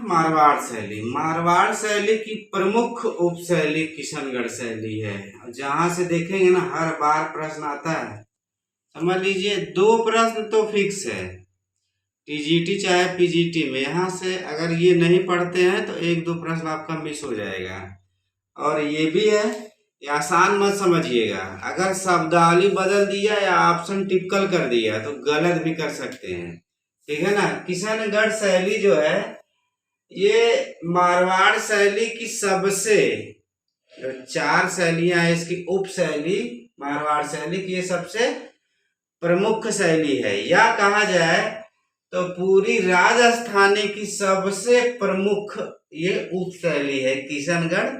मारवाड़ शैली की प्रमुख उपशैली किशनगढ़ शैली है। जहां से देखेंगे ना, हर बार प्रश्न आता है। समझ लीजिए, 2 प्रश्न तो फिक्स है टीजीटी चाहे पीजीटी में। यहाँ से अगर ये नहीं पढ़ते हैं तो 1-2 प्रश्न आपका मिस हो जाएगा। और ये भी है, ये आसान मत समझिएगा। अगर शब्दावली बदल दिया या ऑप्शन टिपिकल कर दिया तो गलत भी कर सकते हैं, ठीक है ना। किशनगढ़ शैली जो है, ये मारवाड़ शैली की सबसे, जो 4 शैलियां है इसकी उप शैली मारवाड़ शैली की, ये सबसे प्रमुख शैली है। या कहा जाए तो पूरी राजस्थानी की सबसे प्रमुख ये उप शैली है, किशनगढ़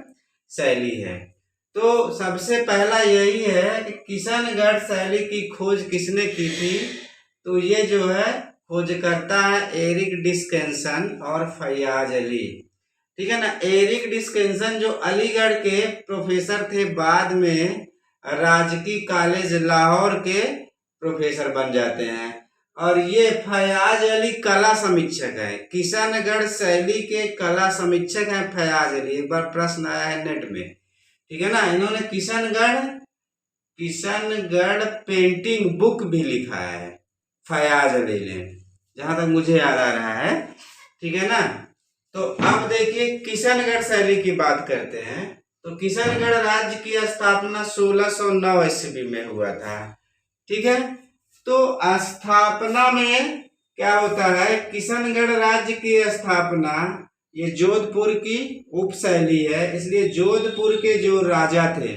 शैली है। तो सबसे पहला यही है कि किशनगढ़ शैली की खोज किसने की थी। तो ये जो है खोजकर्ता है एरिक डिस्किंसन और फैयाज अली, ठीक है ना। एरिक डिस्किंसन जो अलीगढ़ के प्रोफेसर थे, बाद में राजकीय कॉलेज लाहौर के प्रोफेसर बन जाते हैं। और ये फैयाज अली कला समीक्षक है, किशनगढ़ शैली के कला समीक्षक हैं फैयाज अली। एक बार प्रश्न आया है नेट में, ठीक है ना। इन्होंने किशनगढ़ पेंटिंग बुक भी लिखा है फैयाज अली ने, जहां तक मुझे याद आ रहा है, ठीक है ना। तो अब देखिए किशनगढ़ शैली की बात करते हैं। तो किशनगढ़ राज्य की स्थापना 1609 ईस्वी में हुआ था, ठीक है। तो स्थापना में क्या होता है, किशनगढ़ राज्य की स्थापना, ये जोधपुर की उपशैली है, इसलिए जोधपुर के जो राजा थे,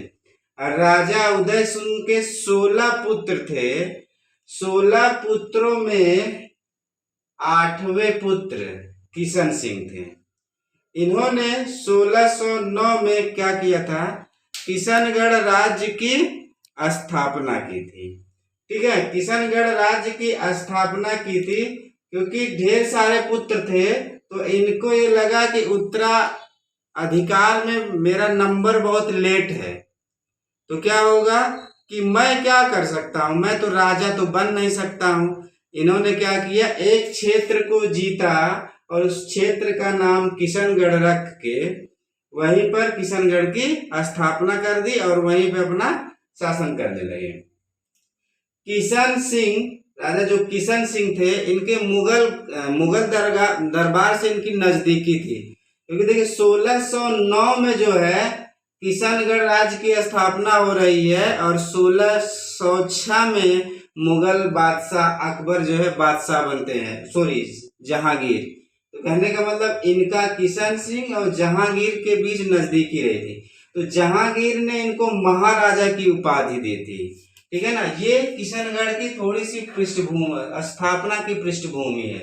राजा उदय सिंह के 16 पुत्र थे। 16 पुत्रों में 8वें पुत्र किशन सिंह थे। इन्होंने 1609 में क्या किया था, किशनगढ़ राज्य की स्थापना की थी, ठीक है। किशनगढ़ राज्य की स्थापना की थी क्योंकि ढेर सारे पुत्र थे, तो इनको ये लगा कि उत्तराधिकार में मेरा नंबर बहुत लेट है, तो क्या होगा कि मैं क्या कर सकता हूं, मैं तो राजा तो बन नहीं सकता हूं। इन्होंने क्या किया, एक क्षेत्र को जीता और उस क्षेत्र का नाम किशनगढ़ रख के वहीं पर किशनगढ़ की स्थापना कर दी और वहीं पे अपना शासन करने लगे। किशन सिंह, राजा जो किशन सिंह थे, इनके मुगल दरबार से इनकी नजदीकी थी, क्योंकि देखिए 1609 में जो है किशनगढ़ राज्य की स्थापना हो रही है और 1606 में मुगल बादशाह अकबर जो है बादशाह बनते हैं, जहांगीर। तो कहने का मतलब इनका किशन सिंह और जहांगीर के बीच नजदीकी रही थी, तो जहांगीर ने इनको महाराजा की उपाधि दी थी, ठीक है ना। ये किशनगढ़ की थोड़ी सी पृष्ठभूमि, स्थापना की पृष्ठभूमि है,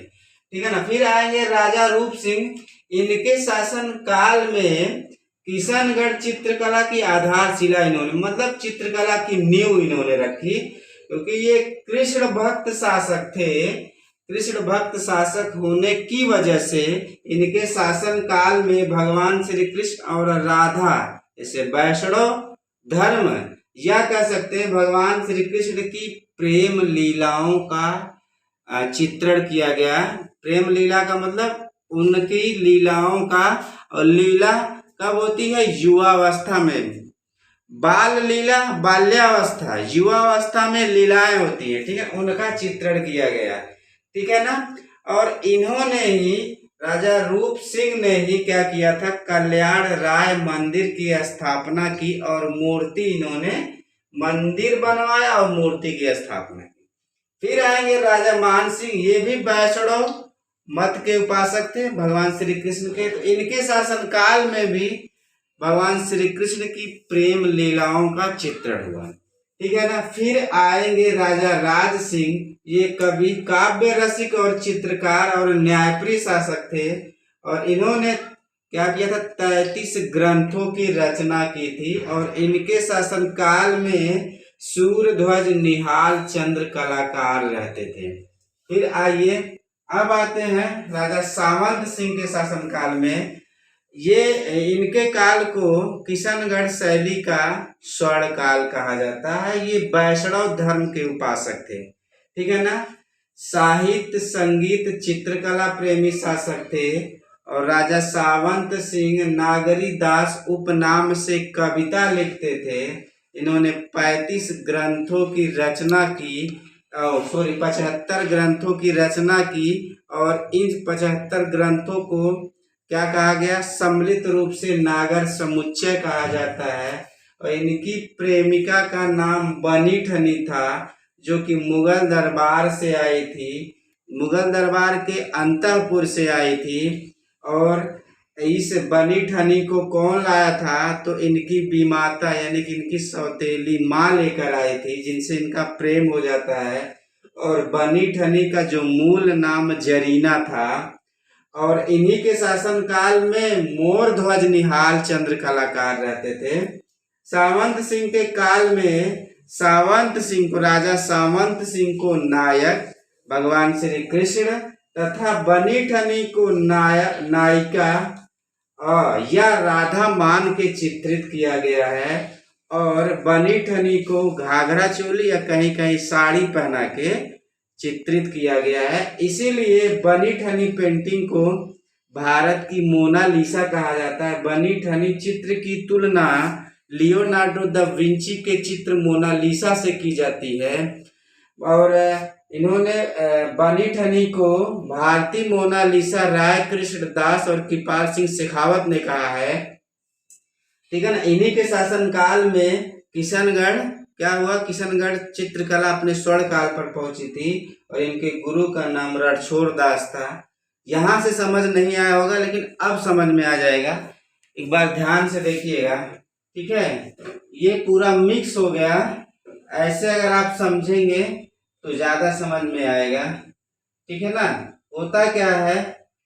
ठीक है ना। फिर आएंगे राजा रूप सिंह। इनके शासन काल में किशनगढ़ चित्रकला की आधारशिला इन्होंने, मतलब चित्रकला की नींव इन्होंने रखी, क्योंकि ये कृष्ण भक्त शासक थे। कृष्ण भक्त शासक होने की वजह से इनके शासन काल में भगवान श्री कृष्ण और राधा, जैसे वैष्णव धर्म, या कह सकते हैं भगवान श्री कृष्ण की प्रेम लीलाओं का चित्रण किया गया। प्रेम लीला का मतलब उनकी लीलाओं का, और लीला कब होती है, युवावस्था में। बाल लीला बाल्यावस्था, युवावस्था में लीलाएं होती है, ठीक है, उनका चित्रण किया गया, ठीक है ना। और इन्होंने ही, राजा रूप सिंह ने ही क्या किया था, कल्याण राय मंदिर की स्थापना की और मूर्ति, इन्होंने मंदिर बनवाया और मूर्ति की स्थापना की। फिर आएंगे राजा मान सिंह, ये भी वैष्णव मत के उपासक थे भगवान श्री कृष्ण के। तो इनके शासन काल में भी भगवान श्री कृष्ण की प्रेम लीलाओं का चित्रण हुआ, ठीक है ना। फिर आएंगे राजा राज सिंह, ये कवि, काव्य रसिक और चित्रकार और न्यायप्रिय शासक थे, और इन्होंने क्या किया था, 33 ग्रंथों की रचना की थी, और इनके शासन काल में सूर्यध्वज निहाल चंद्र कलाकार रहते थे। फिर आइए अब आते हैं राजा सावंत सिंह के शासन काल में। ये इनके काल को किशनगढ़ शैली का स्वर्ण काल कहा जाता है। ये वैष्णव धर्म के उपासक थे, ठीक है ना। साहित्य, संगीत, चित्रकला प्रेमी शासक थे, और राजा सावंत सिंह नागरी दास उपनाम से कविता लिखते थे। इन्होंने 35 ग्रंथों की रचना की, 75 ग्रंथों की रचना की, और इन 75 ग्रंथों को क्या कहा गया, सम्मिलित रूप से नागर समुच्चय कहा जाता है। और इनकी प्रेमिका का नाम बनी ठनी था, जो कि मुगल दरबार से आई थी, मुगल दरबार के अंतःपुर से आई थी। और इस बनी ठनी को कौन लाया था, तो इनकी बीमाता यानी कि इनकी सौतेली माँ लेकर आई थी, जिनसे इनका प्रेम हो जाता है। और बनी ठनी का जो मूल नाम जरीना था। और इन्हीं के शासनकाल में मोर ध्वज निहाल चंद्र कलाकार रहते थे। सावंत सिंह के काल में सावंत सिंह को, राजा सावंत सिंह को नायक भगवान श्री कृष्ण तथा बनी ठनी को नायिका या राधा मान के चित्रित किया गया है। और बनी ठनी को घाघरा चोली या कहीं कहीं साड़ी पहना के चित्रित किया गया है। इसीलिए बनी ठनी पेंटिंग को भारत की मोनालिसा कहा जाता है। बनी ठनी चित्र की तुलना लियोनार्डो दा विंची के चित्र मोनालिसा से की जाती है। और इन्होंने बनी ठनी को भारतीय मोनालिसा राय कृष्ण दास और कृपाल सिंह शेखावत ने कहा है, ठीक है ना। इन्हीं के शासनकाल में किशनगढ़ क्या हुआ, किशनगढ़ चित्रकला अपने स्वर्ण काल पर पहुंची थी। और इनके गुरु का नाम रणछोड़ दास था। यहाँ से समझ नहीं आया होगा, लेकिन अब समझ में आ जाएगा। एक बार ध्यान से देखिएगा, ठीक है। ये पूरा मिक्स हो गया, ऐसे अगर आप समझेंगे तो ज्यादा समझ में आएगा, ठीक है ना। होता क्या है,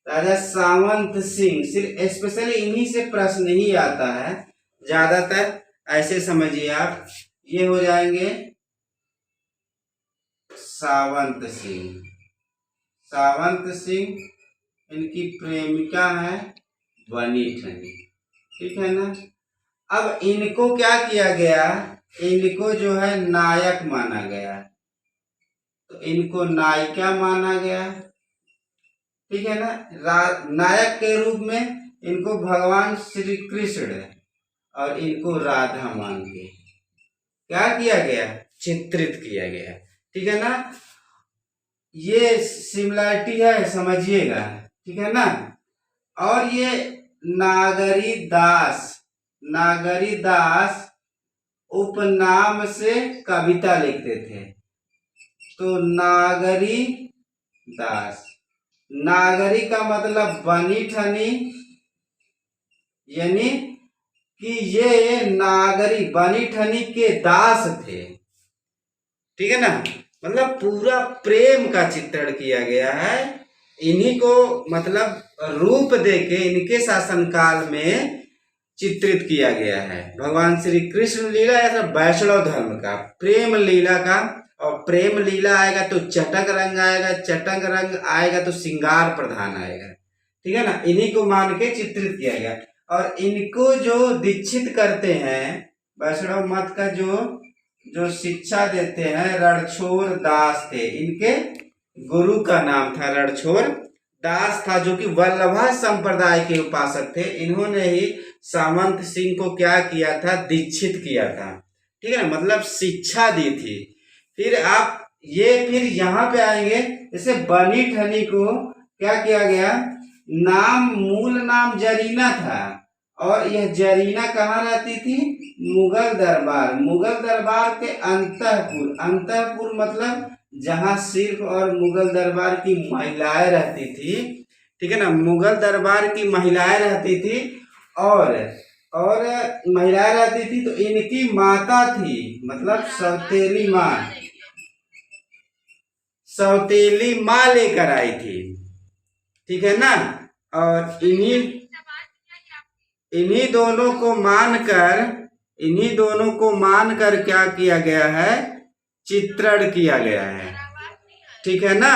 राजा सावंत सिंह, सिर्फ स्पेशली इन्हीं से प्रश्न ही आता है ज्यादातर, ऐसे समझिए आप। ये हो जाएंगे सावंत सिंह। सावंत सिंह, इनकी प्रेमिका है बनी ठनी, ठीक है ना। अब इनको क्या किया गया, इनको जो है नायक माना गया, तो इनको नायिका माना गया, ठीक है ना। नायक के रूप में इनको भगवान श्री कृष्ण और इनको राधा मान के क्या किया गया, चित्रित किया गया, ठीक है ना। ये सिमिलरिटी है, समझिएगा, ठीक है ना। और ये नागरी दास उपनाम से कविता लिखते थे। तो नागरी दास, नागरी का मतलब बनी ठनी, यानी कि ये नागरी बनी ठनी के दास थे, ठीक है ना। मतलब पूरा प्रेम का चित्रण किया गया है। इन्हीं को मतलब रूप देके इनके शासनकाल में चित्रित किया गया है। भगवान श्री कृष्ण लीला या वैष्णव धर्म का प्रेम लीला का। और प्रेम लीला आएगा तो चटक रंग आएगा, चटक रंग आएगा तो श्रृंगार प्रधान आएगा, ठीक है ना। इन्हीं को मान के चित्रित किया गया। और इनको जो दीक्षित करते हैं, वैष्णव मत का जो शिक्षा देते हैं, रणछोड़ दास थे। इनके गुरु का नाम था रणछोड़ दास था, जो कि वल्लभा संप्रदाय के उपासक थे। इन्होंने ही सावंत सिंह को क्या किया था, दीक्षित किया था, ठीक है ना, मतलब शिक्षा दी थी। फिर फिर यहाँ पे आएंगे, जैसे बनी ठनी को क्या किया गया, मूल नाम जरीना था। और यह जरीना कहाँ रहती थी, मुगल दरबार के अंतःपुर मतलब जहाँ सिर्फ और मुगल दरबार की महिलाएं रहती थी, ठीक है ना। मुगल दरबार की महिलाएं रहती थी और महिलाएं रहती थी, तो इनकी माता थी, मतलब सौतेली माँ लेकर आई थी, ठीक है ना। और इन्हीं दोनों को मानकर क्या किया गया है, चित्रण किया गया है, ठीक है ना।